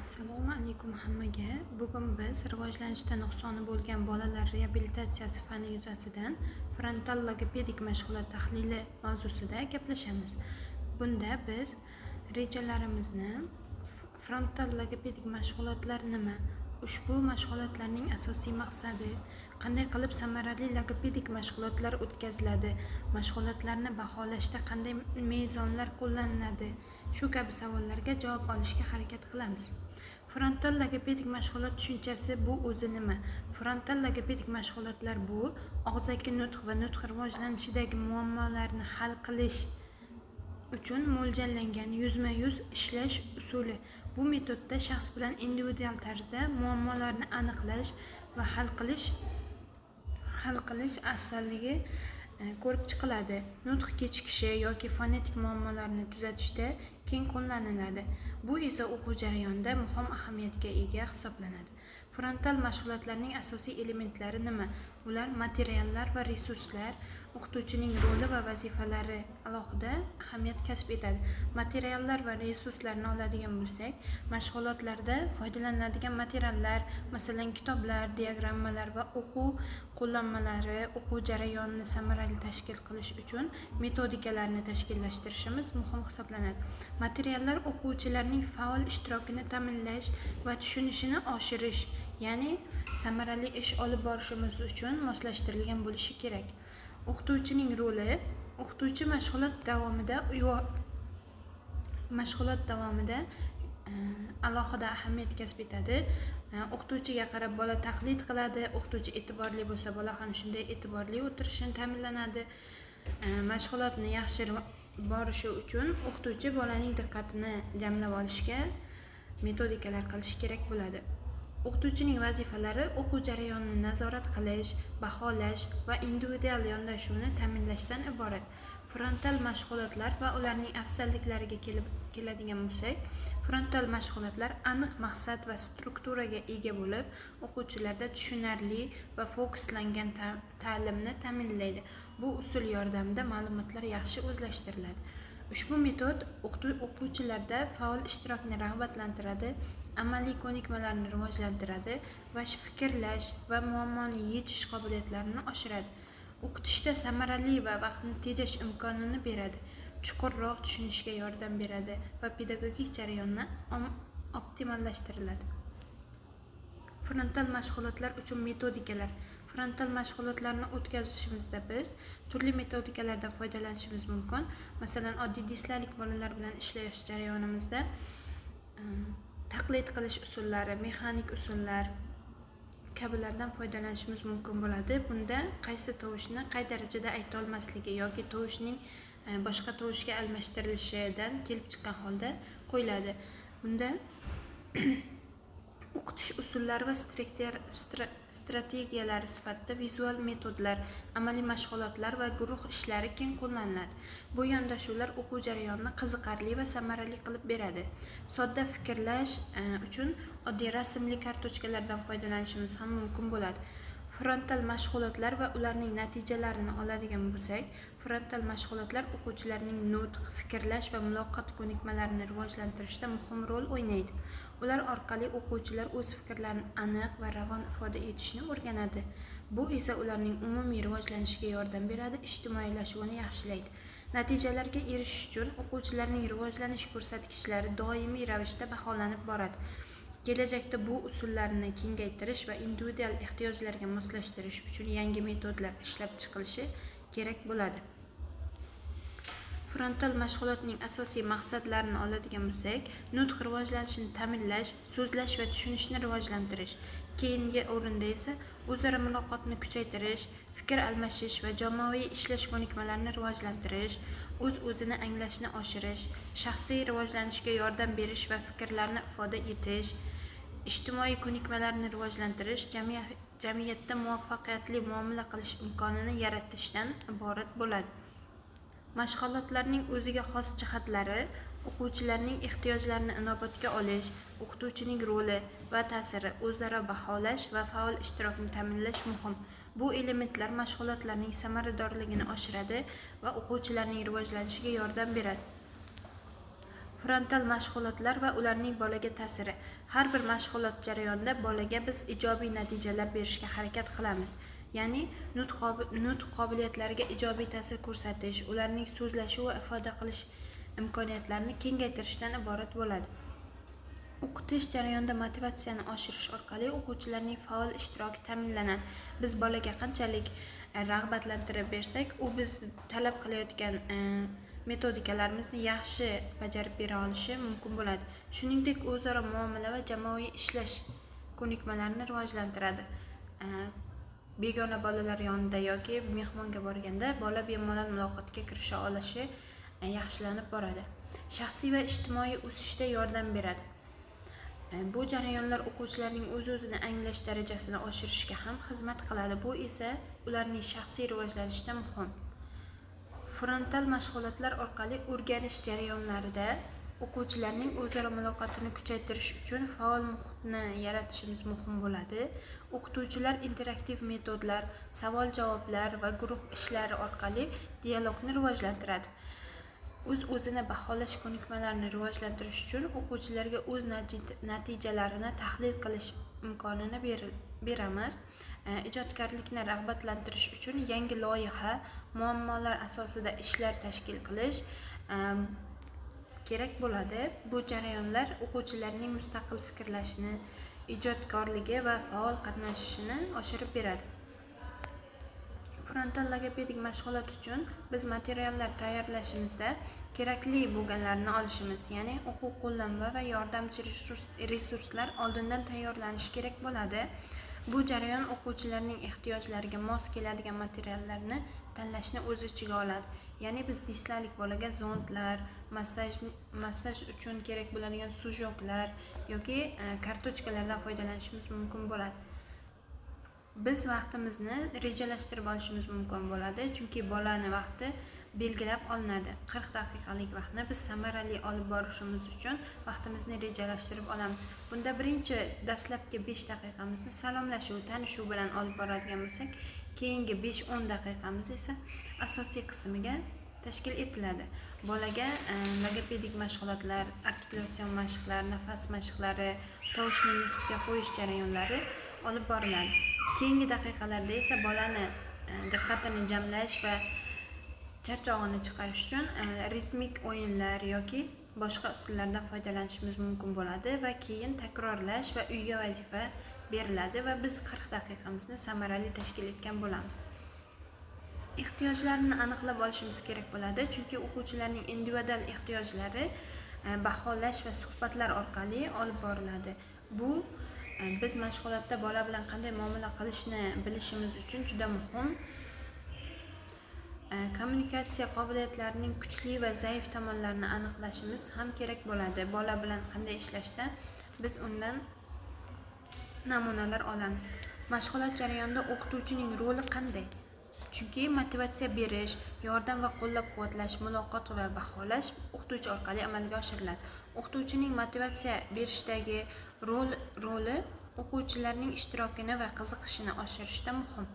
Assalomu alaykum hammaga. Bugun biz rivojlanishda nuqsoni bo'lgan bolalar reabilitatsiyasi fani yuzasidan frontal logopedik mashg'ulot tahlili mavzusida gaplashamiz. Bunda biz rejalarimizni frontal logopedik mashg'ulotlar nima, ushbu mashg'ulotlarning asosiy maqsadi, qanday qilib samarali logopedik mashg'ulotlar o'tkaziladi, mashg'ulotlarni baholashda qanday mezonlar qo'llaniladi, shu kabi savollarga javob olishga harakat qilamiz. Frontal logopedik mashg'ulot tushunchasi bu o'zi nima? Frontal logopedik mashg'ulotlar bu og'zaki nutq va nutq rivojlanishidagi muammolarni hal qilish uchun mo'ljallangan yuzma-yuz ishlash usuli. Bu metodda shaxs bilan individual tarzda muammolarni aniqlash va hal qilish afzalligi ko'rib chiqiladi. Nutq kechikishi yoki fonetik muammolarni tuzatishda keng qo'llaniladi. Bu esa o'quv jarayonida muhim ahamiyatga ega hisoblanadi. Frontal mashg'ulotlarning asosiy elementlari nima? Ular materiallar va resurslar, o'qituvchining roli va vazifalari alohida ahamiyat kasb etadi. Materiallar va resurslarni oladigan bo'lsak, mashg'ulotlarda foydalaniladigan materiallar, masalan, kitoblar, diagrammalar va o'quv qo'llanmalari o'quv jarayonini samarali tashkil qilish uchun metodikalarni tashkillashtirishimiz muhim hisoblanadi. Materiallar o'quvchilarning faol ishtirokini ta'minlash va tushunishini oshirish, ya'ni samarali ish olib borishimiz uchun moslashtirilgan bo'lishi kerak. O'qituvchining roli, o'qituvchi mashg'ulot davomida alohida ahamiyat kasb etadi. O'qituvchiga qarab bola taqlid qiladi. O'qituvchi e'tiborli bo'lsa, bola ham shunday e'tiborli o'tirishini ta'minlanadi. Mashg'ulotni yaxshi borishi uchun o'qituvchi bolaning diqqatini jamlab olishga metodikalar qilish kerak bo'ladi. O'qituvchining vazifalari o'quv jarayonini nazorat qilish, baholash va individual yondashuvni ta'minlashdan iborat. Frontal mashg'ulotlar va ularning afzalliklariga keladigan bo'lsak, frontal mashg'ulotlar aniq maqsad va strukturaga ega bo'lib, o'quvchilarda tushunarli va fokuslangan ta'limni ta'minlaydi. Bu usul yordamida ma'lumotlar yaxshi o'zlashtiriladi. Ushbu metod o'quvchilarda faol ishtirokni rag'batlantiradi, amaliy ko'nikmalarni rivojlantiradi va fikrlash va muammoni yechish qobiliyatlarini oshiradi. O'qitishda samarali va vaqtni tejash imkonini beradi, chuqurroq tushunishga yordam beradi va pedagogik jarayonni optimallashtiriladi. Frontal mashg'ulotlar uchun metodikalar. Frontal mashg'ulotlarni o'tkazishimizda biz turli metodikalardan foydalanishimiz mumkin. Masalan, oddiy dislalik bolalar bilan ishlash jarayonimizda taqlid qilish usullari, mexanik usullar kabilardan foydalanishimiz mumkin bo'ladi. Bunda qaysi tovushni qay darajada ayta olmasligi yoki tovushning boshqa tovushga almashtirilishidan kelib chiqqan holda qo'yiladi. Bunda o'qitish usullari va strategiyalari sifatida vizual metodlar, amaliy mashg'ulotlar va guruh ishlari keng qo'llaniladi. Bu yondashuvlar o'quv jarayonini qiziqarli va samarali qilib beradi. Sodda fikrlash uchun oddiy rasmli kartochkalardan foydalanishimiz ham mumkin bo'ladi. Frontal mashg'ulotlar va ularning natijalarini oladigan bo'lsak, frontal mashg'ulotlar o'quvchilarning nutq, fikrlash va muloqot ko'nikmalarini rivojlantirishda muhim rol o'ynaydi. Ular orqali o'quvchilar o'z fikrlarini aniq va ravon ifoda etishni o'rganadi. Bu esa ularning umumiy rivojlanishiga yordam beradi, ijtimoiylashuvini yaxshilaydi. Natijalarga erishish uchun o'quvchilarning rivojlanish ko'rsatkichlari doimiy ravishda baholanib boradi. Kelajakda bu usullarni kengaytirish va individual ehtiyojlarga moslashtirish uchun yangi metodlar ishlab chiqilishi kerak bo'ladi. Frontal mashg'ulotning asosiy maqsadlarini oladigan bo'lsak, nutq rivojlanishini ta'minlash, so'zlash va tushunishni rivojlantirish. Keyingi o'rinda esa o'zaro muloqotni kuchaytirish, fikr almashish va jamoaviy ishlash ko'nikmalarini rivojlantirish, o'z-o'zini anglashni oshirish, shaxsiy rivojlanishga yordam berish va fikrlarni ifoda etish, ijtimoiy ko'nikmalarni rivojlantirish, jamiyatda muvaffaqiyatli muomala qilish imkonini yaratishdan iborat bo'ladi. Mashg'ulotlarning o'ziga xos jihatlari, o'quvchilarning ehtiyojlarini inobatga olish, o'qituvchining roli va ta'siri, o'zaro baholash va faol ishtirokni ta'minlash muhim. Bu elementlar mashg'ulotlarning samaradorligini oshiradi va o'quvchilarning rivojlanishiga yordam beradi. Frontal mashg'ulotlar va ularning bolaga ta'siri. Har bir mashg'ulot jarayonida bolaga biz ijobiy natijalar berishga harakat qilamiz. Ya'ni nutq qobiliyatlariga ijobiy ta'sir ko'rsatish, ularning so'zlashuv va ifoda qilish imkoniyatlarini kengaytirishdan iborat bo'ladi. O'qitish jarayonida motivatsiyani oshirish orqali o'quvchilarning faol ishtiroki ta'minlanadi. Biz bolaga qanchalik rag'batlantirib bersak, u biz talab qilayotgan metodikalarimizni yaxshi bajarib bera olishi mumkin bo'ladi. Shuningdek, o'zaro muomala va jamoaviy ishlash ko'nikmalarini rivojlantiradi. Begona bolalar yonida yoki mehmonga borganda bola bemalol muloqotga kirisha olishi yaxshilanib boradi. Shaxsiy va ijtimoiy o'sishda yordam beradi. Bu jarayonlar o'quvchilarning o'z-o'zini anglash darajasini oshirishga ham xizmat qiladi. Bu esa ularning shaxsiy rivojlanishida muhim. Frontal mashg'ulotlar orqali o'rganish jarayonlarida o'quvchilarning o'zaro muloqotini kuchaytirish uchun faol muhitni yaratishimiz muhim bo'ladi. O'qituvchilar interaktiv metodlar, savol-javoblar va guruh ishlari orqali dialogni rivojlantiradi. O'z-o'zini baholash ko'nikmalarini rivojlantirish uchun o'quvchilarga o'z natijalarini tahlil qilish imkonini beramiz. Ijodkorlikni rag'batlantirish uchun yangi loyiha, muammolar asosida ishlar tashkil qilish kerak bo'ladi. Bu jarayonlar o'quvchilarning mustaqil fikrlashini, ijodkorligi va faol qatnashishini oshirib beradi. Frontal logopedik mashg'ulot uchun biz materiallar tayyorlashimizda kerakli bo'lganlarni olishimiz, ya'ni o'quv qo'llanma va yordamchi resurslar oldindan tayyorlanishi kerak bo'ladi. Bu jarayon o'quvchilarning ehtiyojlariga mos keladigan materiallarni tanlashni o'z ichiga oladi. Ya'ni biz distlalik bolaga zondlar, massaj uchun kerak bo'ladigan sujoklar yoki kartochkalardan foydalanishimiz mumkin bo'ladi. Biz vaqtimizni rejalashtirib olishimiz mumkin bo'ladi, chunki bolani vaqti belgilab olinadi. 40 daqiqalik vaqtni biz samarali olib borishimiz uchun vaqtimizni rejalashtirib olamiz. Bunda birinchi dastlabki 5 daqiqamizni salomlashuv, tanishuv bilan olib boradigan bo'lsak, keyingi 5-10 daqiqamiz esa asosiy qismiga tashkil etiladi. Bolaga logopedik mashg'ulotlar, artikulyasion mashqlar, nafas mashqlari, tovushni nutqga qo'yish jarayonlari olib boriladi. Keyingi daqiqalarda esa bolani diqqatini jamlash va charchog'ini chiqarish uchun ritmik o'yinlar yoki boshqa usullardan foydalanishimiz mumkin bo'ladi va keyin takrorlash va uyga vazifa beriladi va biz 40 daqiqamizni samarali tashkil etgan bo'lamiz. Ehtiyojlarini aniqlab olishimiz kerak bo'ladi, chunki o'quvchilarning individual ehtiyojlari baholash va suhbatlar orqali olib boriladi. Bu biz mashg'ulotda bola bilan qanday muomala qilishni bilishimiz uchun juda muhim. Kommunikatsiya qobiliyatlarining kuchli va zaif tomonlarini aniqlashimiz ham kerak bo'ladi. Bola bilan qanday ishlashda biz undan namunalar olamiz. Mashg'ulot jarayonida o'qituvchining roli qanday? Chunki motivatsiya berish, yordam va qo'llab-quvvatlash, muloqot va baholash o'qituvchi orqali amalga oshiriladi. O'qituvchining motivatsiya berishdagi roli o'quvchilarning ishtirokini va qiziqishini oshirishda muhim.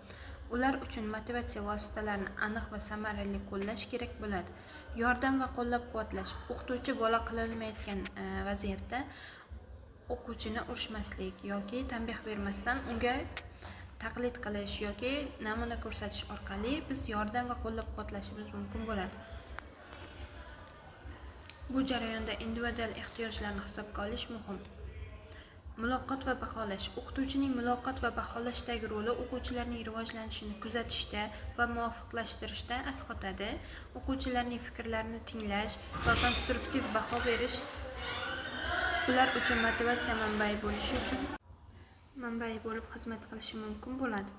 Ular uchun motivatsiya vositalarini aniq va samarali qo'llash kerak bo'ladi. Yordam va qo'llab-quvvatlash. O'qituvchi bola qilolmayotgan vaziyatda o'quvchini urishmaslik yoki tanbeh bermasdan unga taqlid qilish yoki namuna ko'rsatish orqali biz yordam va qo'llab-quvvatlashimiz mumkin bo'ladi. Bu jarayonda individual ehtiyojlarni hisobga olish muhim. Muloqot va baholash. O'qituvchining muloqot va baholashdagi roli o'quvchilarning rivojlanishini kuzatishda va muvofiqlashtirishda asqotadi. O'quvchilarning fikrlarini tinglash va konstruktiv baho berish ular uchun motivatsiya manbai bo'lib xizmat qilishi mumkin bo'ladi.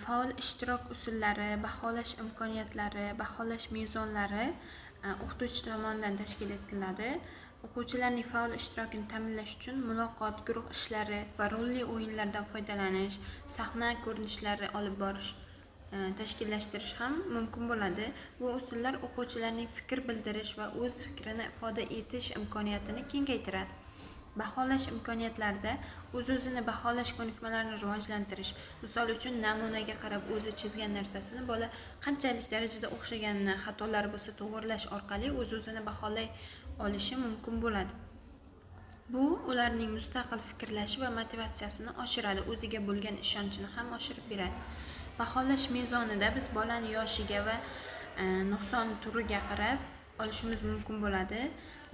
Faol ishtirok usullari, baholash imkoniyatlari, baholash mezonlari o'qituvchi tomonidan tashkil etiladi. O'quvchilarning faol ishtirokini ta'minlash uchun muloqot, guruh ishlari va rolli o'yinlardan foydalanish, sahna ko'rinishlari olib borish, tashkillashtirish ham mumkin bo'ladi. Bu usullar o'quvchilarning fikr bildirish va o'z fikrini ifoda etish imkoniyatini kengaytiradi. Baholash imkoniyatlarida o'z-o'zini baholash ko'nikmalarini rivojlantirish. Misol uchun, namunaga qarab o'zi chizgan narsasini bola qanchalik darajada o'xshaganini, xatolari bo'lsa to'g'irlash orqali o'z-o'zini baholay olishi mumkin bo'ladi. Bu ularning mustaqil fikrlashi va motivatsiyasini oshiradi, o'ziga bo'lgan ishonchini ham oshirib beradi. Baholash mezonida biz bolani yoshiga va nuqson turiga qarab olishimiz mumkin bo'ladi.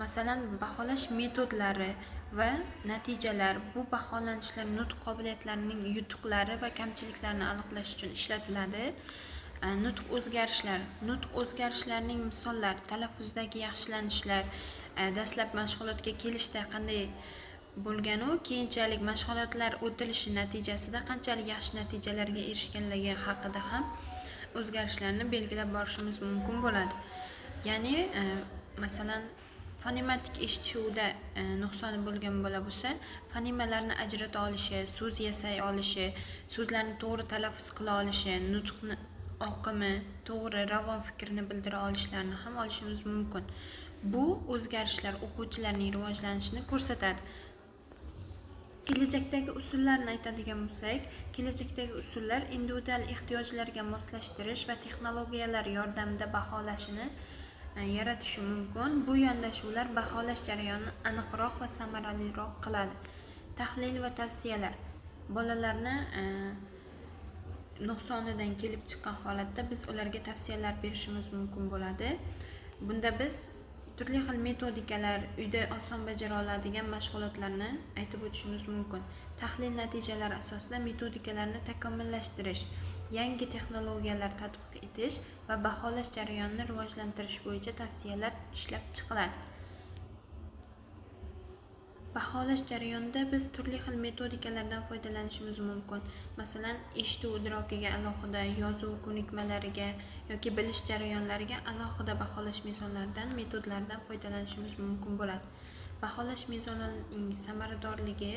Masalan, baholash metodlari va natijalar bu baholanishlar nutq qobiliyatlarining yutuqlari va kamchiliklarini aniqlash uchun ishlatiladi. Nutq o'zgarishlarining misollari, talaffuzdagi yaxshilanishlar, dastlab mashg'ulotga kelishda qanday bo'lganu, keyinchalik mashg'ulotlar o'tilishi natijasida qanchalik yaxshi natijalarga erishganligi haqida ham o'zgarishlarni belgilab borishimiz mumkin bo'ladi. Ya'ni, masalan, fonematik eshituvda nuqsoni bo'lgan bola bo'lsa, fonemalarni ajrata olishi, so'z yasay olishi, so'zlarni to'g'ri talaffuz qila olishi, nutqni oqimi, to'g'ri ravon fikrni bildira olishlarini ham olishimiz mumkin. Bu o'zgarishlar o'quvchilarning rivojlanishini ko'rsatadi. Kelajakdagi usullarni aytadigan bo'lsak, kelajakdagi usullar individual ehtiyojlarga moslashtirish va texnologiyalar yordamida baholashini yaratishi mumkin. Bu yondashuvlar baholash jarayonini aniqroq va samaraliroq qiladi. Tahlil va tavsiyalar. Bolalarni nuqsonidan kelib chiqqan holatda biz ularga tavsiyalar berishimiz mumkin bo'ladi. Bunda biz turli xil metodikalar, uyda oson bajara oladigan mashg'ulotlarni aytib o'tishimiz mumkin. Tahlil natijalari asosida metodikalarni takomillashtirish, yangi texnologiyalar tatbiq etish va baholash jarayonini rivojlantirish bo'yicha tavsiyalar ishlab chiqiladi. Baholash jarayonida biz turli xil metodikalardan foydalanishimiz mumkin. Masalan, eshituv idrokiga alohida, yozuv ko'nikmalariga yoki bilish jarayonlariga alohida baholash mezonlaridan, metodlaridan foydalanishimiz mumkin bo'ladi. Baholash mezonlarining samaradorligi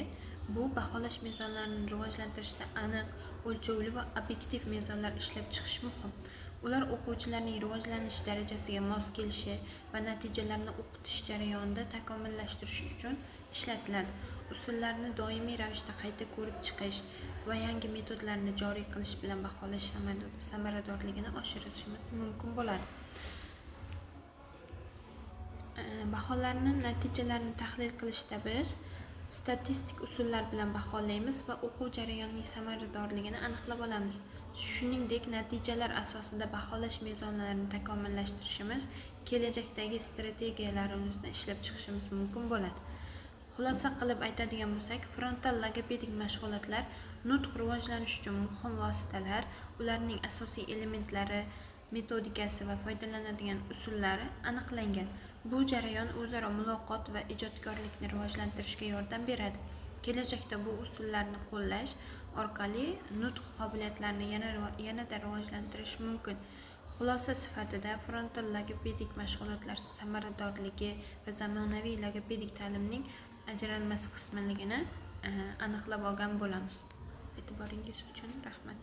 bu baholash mezonlarini rivojlantirishda aniq, o'lchovli va obyektiv mezonlar ishlab chiqish muhim. Ular o'quvchilarning rivojlanish darajasiga mos kelishi va natijalarni o'qitish jarayonida takomillashtirish uchun ishlatiladi. Usullarni doimiy ravishda qayta ko'rib chiqish va yangi metodlarni joriy qilish bilan baholash samaradorligini oshirishimiz mumkin bo'ladi. Baholarni natijalarni tahlil qilishda biz statistik usullar bilan baholaymiz va o'quv jarayonining samaradorligini aniqlab olamiz. Shuningdek, natijalar asosida baholash mezonlarini takomillashtirishimiz, kelajakdagi strategiyalarimizni ishlab chiqishimiz mumkin bo'ladi. Xulosa qilib aytadigan bo'lsak, frontal logopedik mashg'ulotlar nutq rivojlanishi uchun muhim vositalar, ularning asosiy elementlari, metodikasi va foydalanadigan usullari aniqlangan. Bu jarayon o'zaro muloqot va ijodkorlikni rivojlantirishga yordam beradi. Kelajakda bu usullarni qo'llash orqali nutq qobiliyatlarini yanada rivojlantirish mumkin. Xulosa sifatida frontal logopedik mashg'ulotlar samaradorligi va zamonaviy logopedik ta'limning ajralmas qismiligini aniqlab olgan bo'lamiz. E'tiboringiz uchun rahmat.